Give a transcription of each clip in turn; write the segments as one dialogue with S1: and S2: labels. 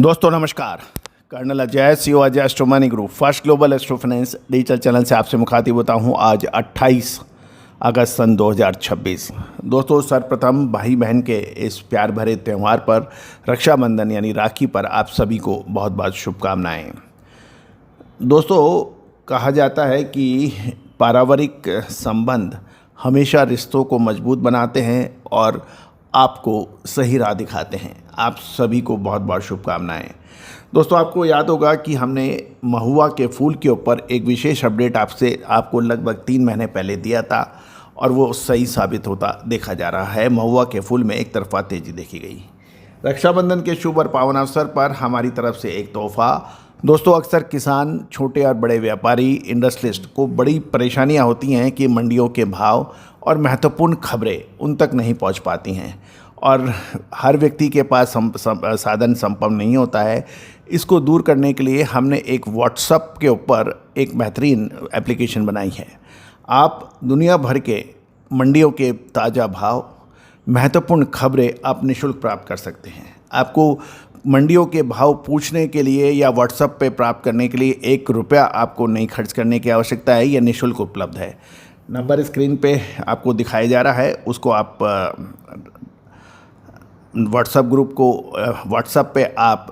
S1: दोस्तों नमस्कार। Colonel Ajay CO Ajay astro money group first global astro finance digital channel से आपसे मुखातिब होता हूं आज 28 अगस्त सन 2026। दोस्तों सर्वप्रथम भाई बहन के इस प्यार भरे त्यौहार पर रक्षाबंधन यानी राखी पर आप सभी को बहुत बहुत शुभकामनाएं। दोस्तों कहा जाता है कि पारिवारिक संबंध हमेशा रिश्तों को मजबूत बनाते हैं और आपको सही राह दिखाते हैं। आप सभी को बहुत बहुत शुभकामनाएं। दोस्तों आपको याद होगा कि हमने महुआ के फूल के ऊपर एक विशेष अपडेट आपको लगभग 3 महीने पहले दिया था और वो सही साबित होता देखा जा रहा है। महुआ के फूल में एक तरफा तेज़ी देखी गई। रक्षाबंधन के शुभ और पावन अवसर पर हमारी तरफ से एक तोहफा। दोस्तों अक्सर किसान, छोटे और बड़े व्यापारी, इंडस्ट्रियलिस्ट को बड़ी परेशानियां होती हैं कि मंडियों के भाव और महत्वपूर्ण खबरें उन तक नहीं पहुंच पाती हैं और हर व्यक्ति के पास साधन संपन्न नहीं होता है। इसको दूर करने के लिए हमने एक व्हाट्सएप के ऊपर एक बेहतरीन एप्लीकेशन बनाई है। आप दुनिया भर के मंडियों के ताज़ा भाव, महत्वपूर्ण खबरें आप निःशुल्क प्राप्त कर सकते हैं। आपको मंडियों के भाव पूछने के लिए या व्हाट्सएप पे प्राप्त करने के लिए 1 रुपया आपको नहीं खर्च करने की आवश्यकता है। यह निःशुल्क उपलब्ध है। नंबर स्क्रीन पे आपको दिखाया जा रहा है, उसको आप व्हाट्सएप पे आप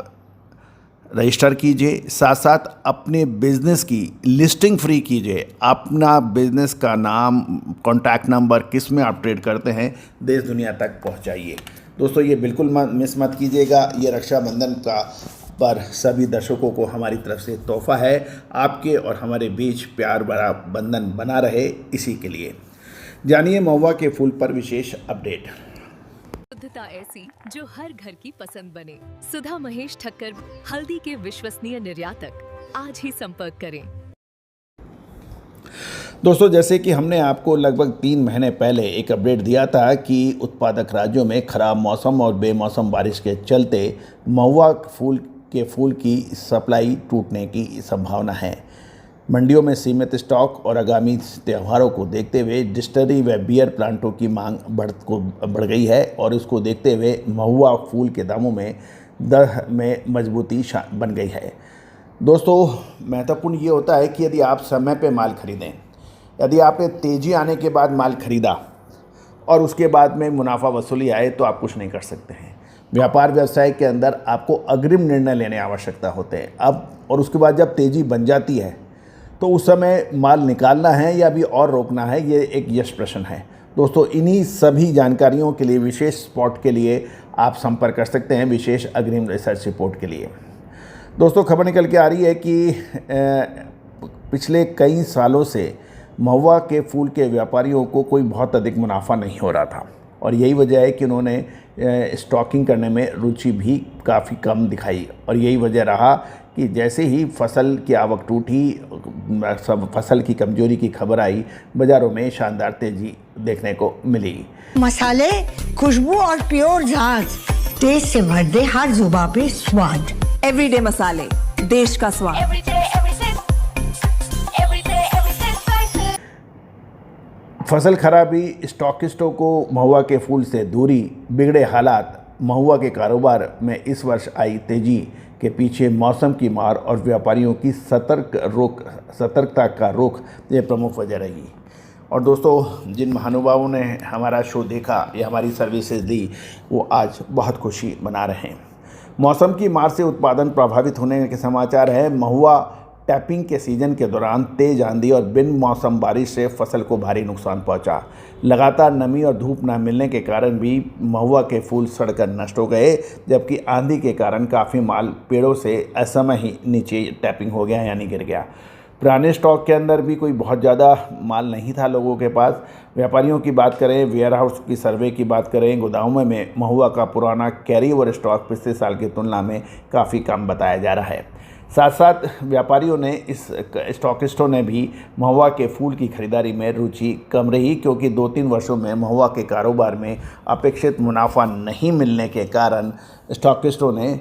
S1: रजिस्टर कीजिए। साथ साथ अपने बिज़नेस की लिस्टिंग फ्री कीजिए। अपना बिज़नेस का नाम, कॉन्टैक्ट नंबर किस में आप ट्रेड करते हैं, देश दुनिया तक पहुंचाइए। दोस्तों ये बिल्कुल मिस मत कीजिएगा। ये रक्षाबंधन का पर सभी दर्शकों को हमारी तरफ से तोहफा है। आपके और हमारे बीच प्यार भरा बंधन बना रहे, इसी के लिए जानिए महुआ के फूल पर विशेष अपडेट।
S2: शुद्धता ऐसी जो हर घर की पसंद बने। सुधा महेश ठक्कर, हल्दी के विश्वसनीय निर्यातक। आज ही संपर्क करें।
S1: दोस्तों जैसे कि हमने आपको लगभग 3 महीने पहले एक अपडेट दिया था कि उत्पादक राज्यों में खराब मौसम और बेमौसम बारिश के चलते महुआ फूल की सप्लाई टूटने की संभावना है। मंडियों में सीमित स्टॉक और आगामी त्योहारों को देखते हुए डिस्टिलरी व बियर प्लांटों की मांग बढ़ गई है और इसको देखते हुए महुआ फूल के दामों में दर में मजबूती बन गई है। दोस्तों महत्वपूर्ण ये होता है कि यदि आप समय पे माल खरीदें, यदि आपने तेज़ी आने के बाद माल खरीदा और उसके बाद में मुनाफा वसूली आए तो आप कुछ नहीं कर सकते हैं। व्यापार व्यवसाय के अंदर आपको अग्रिम निर्णय लेने आवश्यकता होते हैं। अब और उसके बाद जब तेज़ी बन जाती है तो उस समय माल निकालना है या अभी और रोकना है, ये एक यश प्रश्न है। दोस्तों इन्हीं सभी जानकारियों के लिए, विशेष स्पॉट के लिए आप संपर्क कर सकते हैं विशेष अग्रिम रिसर्च रिपोर्ट के लिए। दोस्तों खबर निकल के आ रही है कि पिछले कई सालों से महुआ के फूल के व्यापारियों को कोई बहुत अधिक मुनाफा नहीं हो रहा था और यही वजह है कि उन्होंने स्टॉकिंग करने में रुचि भी काफ़ी कम दिखाई और यही वजह रहा कि जैसे ही फसल की आवक टूटी, सब फसल की कमजोरी की खबर आई, बाज़ारों में शानदार तेज़ी देखने को मिली।
S3: मसाले, खुशबू और प्योर झांझ, टेस्ट से भर दे हर जुबान पे स्वाद।
S4: एवरीडे मसाले, देश का स्वाद।
S1: फसल खराबी, स्टॉकिस्टों को महुआ के फूल से दूरी, बिगड़े हालात, महुआ के कारोबार में इस वर्ष आई तेजी के पीछे मौसम की मार और व्यापारियों की सतर्कता का रुख ये प्रमुख वजह रही। और दोस्तों जिन महानुभावों ने हमारा शो देखा या हमारी सर्विसेज दी, वो आज बहुत खुशी मना रहे हैं। मौसम की मार से उत्पादन प्रभावित होने के समाचार है। महुआ टैपिंग के सीजन के दौरान तेज आंधी और बिन मौसम बारिश से फसल को भारी नुकसान पहुंचा। लगातार नमी और धूप न मिलने के कारण भी महुआ के फूल सड़कर नष्ट हो गए, जबकि आंधी के कारण काफ़ी माल पेड़ों से असमय ही नीचे टैपिंग हो गया यानी गिर गया। पुराने स्टॉक के अंदर भी कोई बहुत ज़्यादा माल नहीं था लोगों के पास। व्यापारियों की बात करें, वेयर हाउस की सर्वे की बात करें, गोदामों में महुआ का पुराना कैरी ओवर स्टॉक पिछले साल की तुलना में काफ़ी कम बताया जा रहा है। साथ साथ व्यापारियों ने, इस स्टॉकिस्टों ने भी महुआ के फूल की खरीदारी में रुचि कम रही, क्योंकि 2-3 वर्षों में महुआ के कारोबार में अपेक्षित मुनाफा नहीं मिलने के कारण स्टॉकिस्टों ने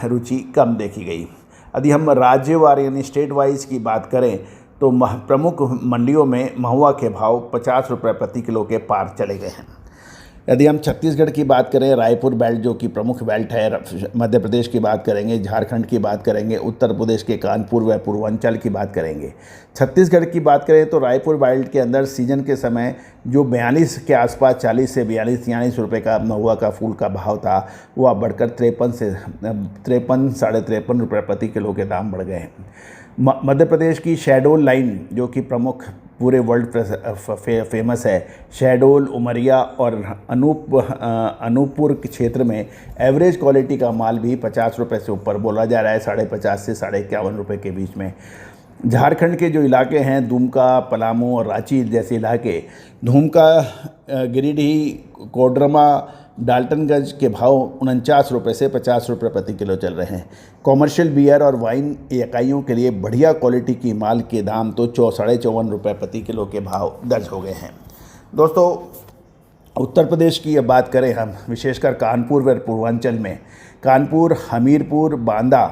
S1: रुचि कम देखी गई। यदि हम राज्यवार यानी स्टेट वाइज की बात करें तो प्रमुख मंडियों में महुआ के भाव 50 रुपये प्रति किलो के पार चले गए हैं। यदि हम छत्तीसगढ़ की बात करें, रायपुर बेल्ट जो कि प्रमुख बेल्ट है, मध्य प्रदेश की बात करेंगे, झारखंड की बात करेंगे, उत्तर प्रदेश के कानपुर व पूर्वांचल की बात करेंगे। छत्तीसगढ़ की बात करें तो रायपुर बेल्ट के अंदर सीजन के समय जो 42 के आसपास 40 से 42-43 रुपये का महुआ का फूल का भाव था, वो अब बढ़कर 53 से 53-53.5 रुपये प्रति किलो के दाम बढ़ गए हैं। मध्य प्रदेश की शहडोल लाइन जो कि प्रमुख पूरे वर्ल्ड फेमस है, शहडोल, उमरिया और अनूपपुर के क्षेत्र में एवरेज क्वालिटी का माल भी 50 रुपये से ऊपर बोला जा रहा है, 50.5 से 51 रुपये के बीच में। झारखंड के जो इलाके हैं, दुमका, पलामू और रांची जैसे इलाके, दुमका, गिरिडीह, कोडरमा, डाल्टनगंज के भाव 49 रुपये से 50 रुपये प्रति किलो चल रहे हैं। कॉमर्शियल बियर और वाइन इकाइयों के लिए बढ़िया क्वालिटी की माल के दाम तो 54 रुपये प्रति किलो के भाव दर्ज हो गए हैं। दोस्तों, उत्तर प्रदेश की अब बात करें हम, विशेषकर कानपुर व पूर्वांचल में, कानपुर, हमीरपुर, बांदा,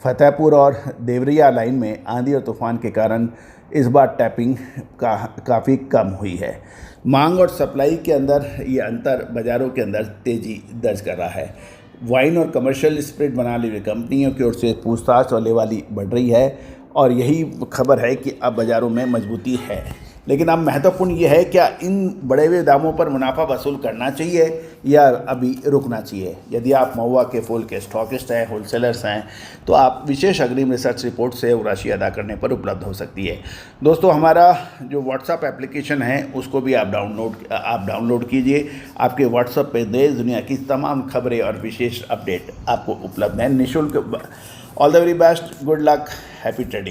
S1: फतेहपुर और देवरिया लाइन में आंधी और तूफान के कारण इस बार टैपिंग काफ़ी कम हुई है। मांग और सप्लाई के अंदर ये अंतर बाज़ारों के अंदर तेज़ी दर्ज कर रहा है। वाइन और कमर्शियल स्पिरिट बनाने वाली कंपनियों की ओर से पूछताछ और लेवाली बढ़ रही है और यही खबर है कि अब बाज़ारों में मजबूती है। लेकिन अब महत्वपूर्ण ये है, क्या इन बढ़े हुए दामों पर मुनाफा वसूल करना चाहिए या अभी रुकना चाहिए। यदि आप महुआ के फूल के स्टॉकिस्ट हैं, होलसेलर्स हैं, तो आप विशेष अग्रिम रिसर्च रिपोर्ट से वो राशि अदा करने पर उपलब्ध हो सकती है। दोस्तों, हमारा जो व्हाट्सअप एप्लीकेशन है उसको भी आप डाउनलोड कीजिए। आपके व्हाट्सअप पे देश दुनिया की तमाम खबरें और विशेष अपडेट आपको उपलब्ध हैं निःशुल्क। All the very best, good luck, happy trading.